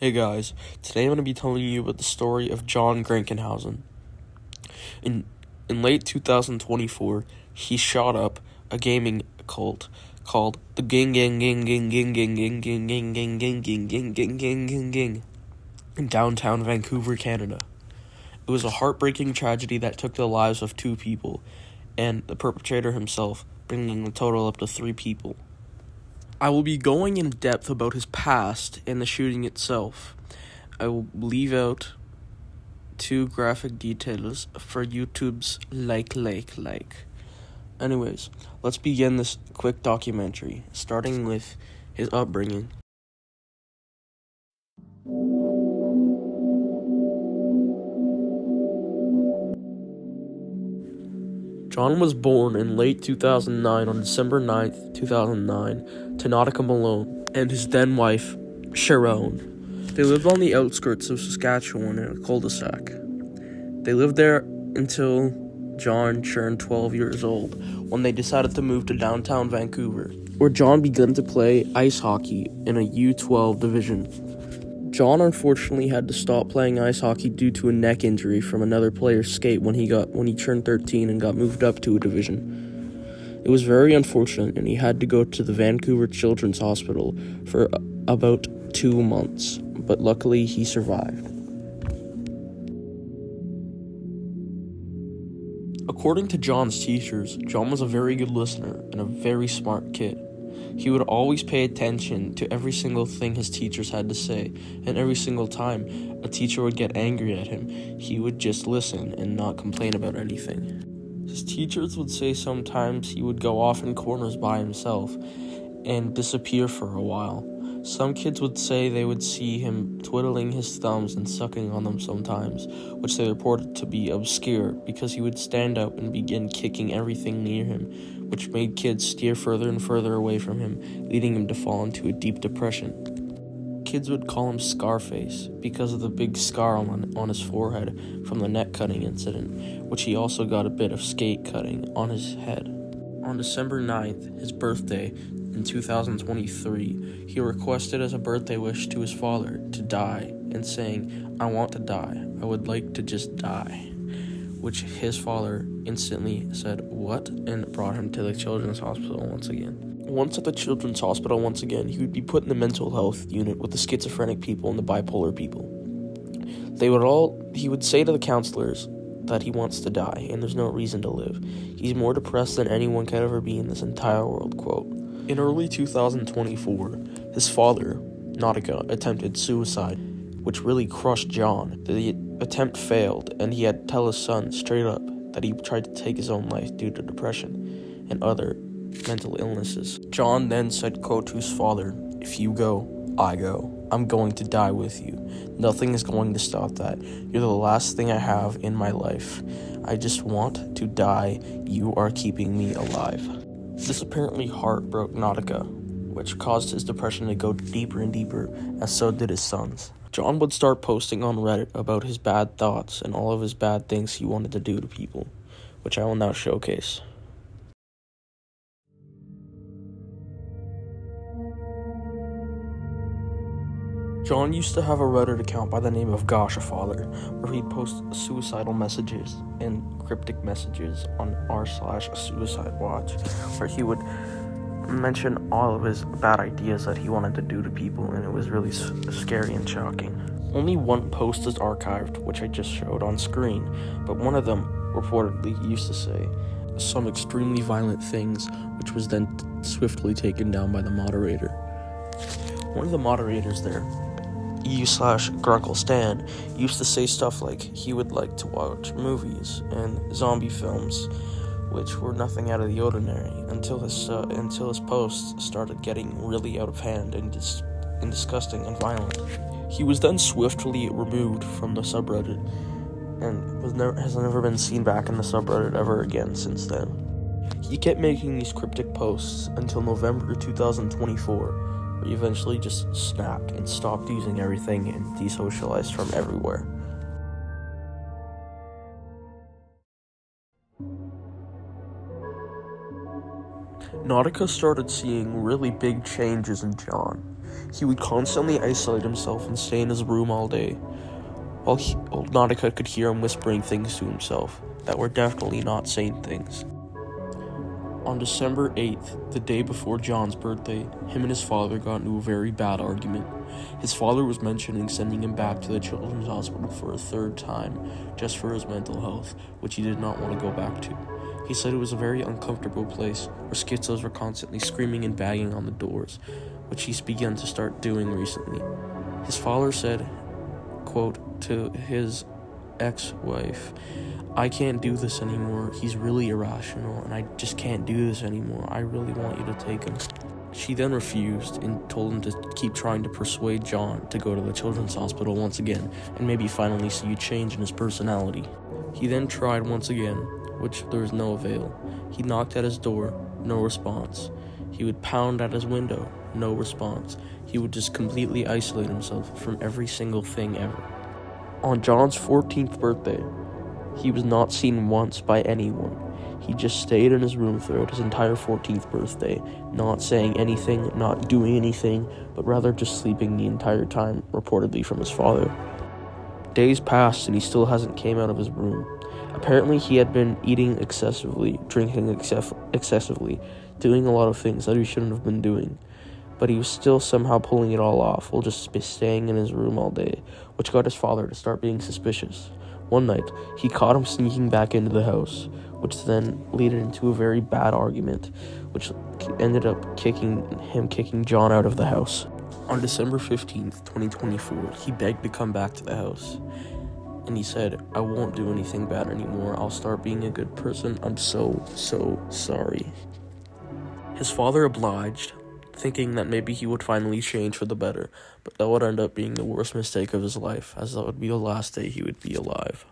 Hey guys, today I'm going to be telling you about the story of John Krankenhousen. In late 2024, he shot up a gaming cult called the Ging in downtown Vancouver, Canada. It was a heartbreaking tragedy that took the lives of 2 people, and the perpetrator himself, bringing the total up to 3 people. I will be going in depth about his past and the shooting itself. I will leave out 2 graphic details for YouTube's like. Anyways, let's begin this quick documentary, starting with his upbringing. John was born in late 2009 on December 9th, 2009, to Nautica Malone and his then-wife, Sharon. They lived on the outskirts of Saskatchewan in a cul-de-sac. They lived there until John turned 12 years old, when they decided to move to downtown Vancouver, where John began to play ice hockey in a U12 division. John unfortunately had to stop playing ice hockey due to a neck injury from another player's skate when he turned 13 and got moved up to a division. It was very unfortunate, and he had to go to the Vancouver Children's Hospital for about 2 months, but luckily he survived. According to John's teachers, John was a very good listener and a very smart kid. He would always pay attention to every single thing his teachers had to say, and every single time a teacher would get angry at him, he would just listen and not complain about anything. His teachers would say sometimes he would go off in corners by himself and disappear for a while. Some kids would say they would see him twiddling his thumbs and sucking on them sometimes, which they reported to be obscure because he would stand up and begin kicking everything near him, which made kids steer further and further away from him, leading him to fall into a deep depression. Kids would call him Scarface because of the big scar on his forehead from the neck cutting incident, which he also got a bit of skate cutting on his head. On December 9th, his birthday, in 2023, he requested as a birthday wish to his father to die, and saying, "I want to die. I would like to just die," which his father instantly said, "What?" and brought him to the Children's Hospital once again. Once at the Children's Hospital once again, he would be put in the mental health unit with the schizophrenic people and the bipolar people. He would say to the counselors that he wants to die and there's no reason to live. He's more depressed than anyone could ever be in this entire world, quote. In early 2024, his father, Nautica, attempted suicide, which really crushed John. The attempt failed, and he had to tell his son straight up that he tried to take his own life due to depression and other mental illnesses. John then said, quote, to his father, "If you go, I go. I'm going to die with you. Nothing is going to stop that. You're the last thing I have in my life. I just want to die. You are keeping me alive." This apparently heartbroke Nautica, which caused his depression to go deeper and deeper, as so did his son's. John would start posting on Reddit about his bad thoughts and all of his bad things he wanted to do to people, which I will now showcase. John used to have a Reddit account by the name of Gosh a Father, where he'd post suicidal messages and cryptic messages on r/suicide watch, where he would mention all of his bad ideas that he wanted to do to people, and it was really scary and shocking. Only one post is archived, which I just showed on screen, but one of them reportedly used to say some extremely violent things, which was then swiftly taken down by the moderator. One of the moderators there, U/Grunkle Stan, used to say stuff like he would like to watch movies and zombie films, which were nothing out of the ordinary, until his posts started getting really out of hand and disgusting and violent. He was then swiftly removed from the subreddit, and has never been seen back in the subreddit ever again since then. He kept making these cryptic posts until November 2024, where he eventually just snapped and stopped using everything and desocialized from everywhere. Nautica started seeing really big changes in John. He would constantly isolate himself and stay in his room all day, while Nautica could hear him whispering things to himself that were definitely not sane things. On December 8th, the day before John's birthday, him and his father got into a very bad argument. His father was mentioning sending him back to the children's hospital for a third time, just for his mental health, which he did not want to go back to. He said it was a very uncomfortable place, where schizos were constantly screaming and banging on the doors, which he's begun to start doing recently. His father said, quote, to his ex-wife, "I can't do this anymore. He's really irrational, and I just can't do this anymore. I really want you to take him." She then refused and told him to keep trying to persuade John to go to the children's hospital once again, and maybe finally see a change in his personality. He then tried once again, which there was no avail. He knocked at his door, no response. He would pound at his window, no response. He would just completely isolate himself from every single thing ever. On John's 14th birthday, he was not seen once by anyone. He just stayed in his room throughout his entire 14th birthday, not saying anything, not doing anything, but rather just sleeping the entire time, reportedly from his father. Days passed and he still hasn't came out of his room. Apparently he had been eating excessively, drinking excessively, doing a lot of things that he shouldn't have been doing. But he was still somehow pulling it all off while just staying in his room all day, which got his father to start being suspicious. One night, he caught him sneaking back into the house, which then led into a very bad argument, which ended up kicking John out of the house. On December 15th, 2024, he begged to come back to the house, and he said, "I won't do anything bad anymore. I'll start being a good person. I'm so sorry." His father obliged, thinking that maybe he would finally change for the better, but that would end up being the worst mistake of his life, as that would be the last day he would be alive.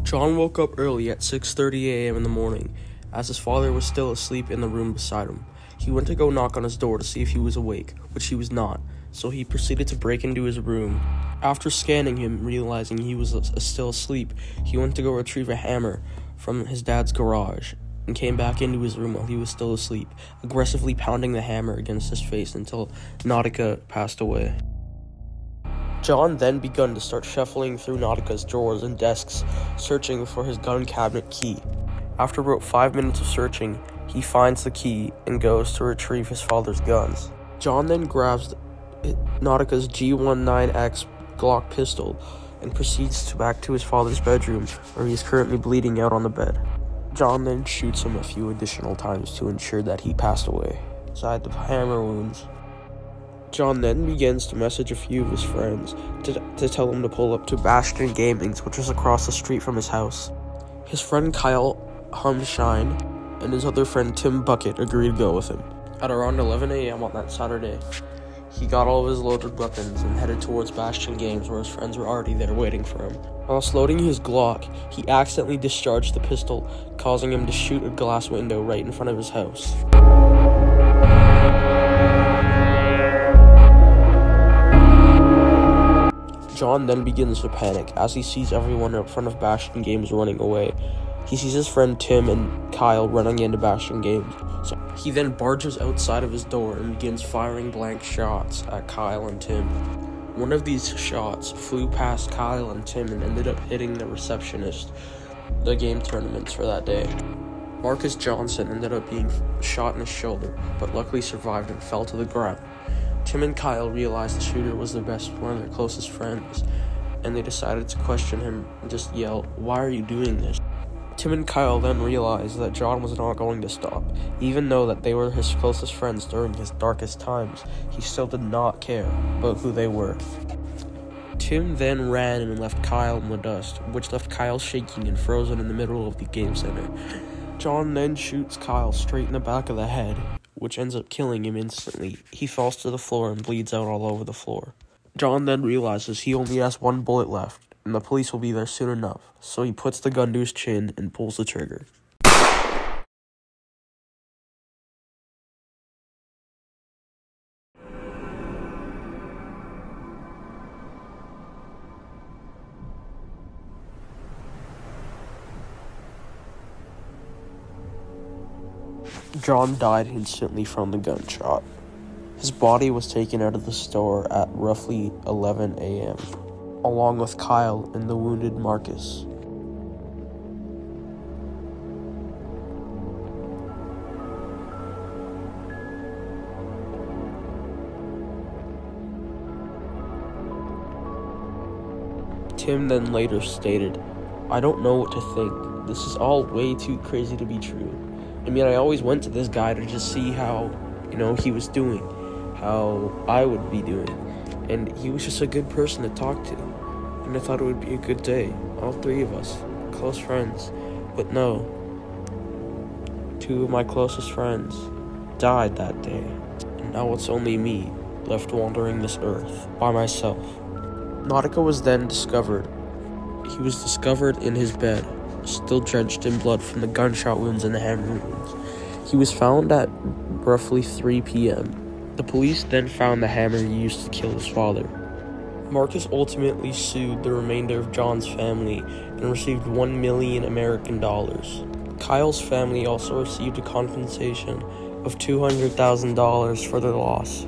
John woke up early at 6:30 a.m. in the morning, as his father was still asleep in the room beside him. He went to go knock on his door to see if he was awake, which he was not, so he proceeded to break into his room. After scanning him, realizing he was still asleep, he went to go retrieve a hammer from his dad's garage and came back into his room while he was still asleep, aggressively pounding the hammer against his face until Nautica passed away. John then began to start shuffling through Nautica's drawers and desks, searching for his gun cabinet key. After about 5 minutes of searching, he finds the key and goes to retrieve his father's guns. John then grabs Nautica's G19X Glock pistol and proceeds back to his father's bedroom, where he is currently bleeding out on the bed. John then shoots him a few additional times to ensure that he passed away, beside the hammer wounds. John then begins to message a few of his friends to tell them to pull up to Bastion Gaming's, which was across the street from his house. His friend Kyle Humshine and his other friend Tim Bucket agreed to go with him. At around 11 a.m. on that Saturday, he got all of his loaded weapons and headed towards Bastion Games, where his friends were already there waiting for him. Whilst loading his Glock, he accidentally discharged the pistol, causing him to shoot a glass window right in front of his house. John then begins to panic as he sees everyone in front of Bastion Games running away. He sees his friend Tim and Kyle running into Bastion Games, so he then barges outside of his door and begins firing blank shots at Kyle and Tim. One of these shots flew past Kyle and Tim and ended up hitting the receptionist, the game tournaments for that day. Marcus Johnson ended up being shot in his shoulder, but luckily survived and fell to the ground. Tim and Kyle realized the shooter was one of their closest friends, and they decided to question him and just yell, "Why are you doing this?" Tim and Kyle then realized that John was not going to stop. Even though that they were his closest friends during his darkest times, he still did not care about who they were. Tim then ran and left Kyle in the dust, which left Kyle shaking and frozen in the middle of the game center. John then shoots Kyle straight in the back of the head, which ends up killing him instantly. He falls to the floor and bleeds out all over the floor. John then realizes he only has one bullet left, and the police will be there soon enough, so he puts the gun to his chin and pulls the trigger. John died instantly from the gunshot. His body was taken out of the store at roughly 11 a.m., along with Kyle and the wounded Marcus. Tim then later stated, "I don't know what to think. This is all way too crazy to be true. I mean, I always went to this guy to just see how, he was doing, how I would be doing. And he was just a good person to talk to. And I thought it would be a good day. All three of us, close friends. But no, two of my closest friends died that day. And now it's only me, left wandering this earth, by myself." Nautica was then discovered. He was discovered in his bed, still drenched in blood from the gunshot wounds and the hammer wounds. He was found at roughly 3 p.m. The police then found the hammer he used to kill his father. Marcus ultimately sued the remainder of John's family and received $1 million American dollars. Kyle's family also received a compensation of $200,000 for their loss.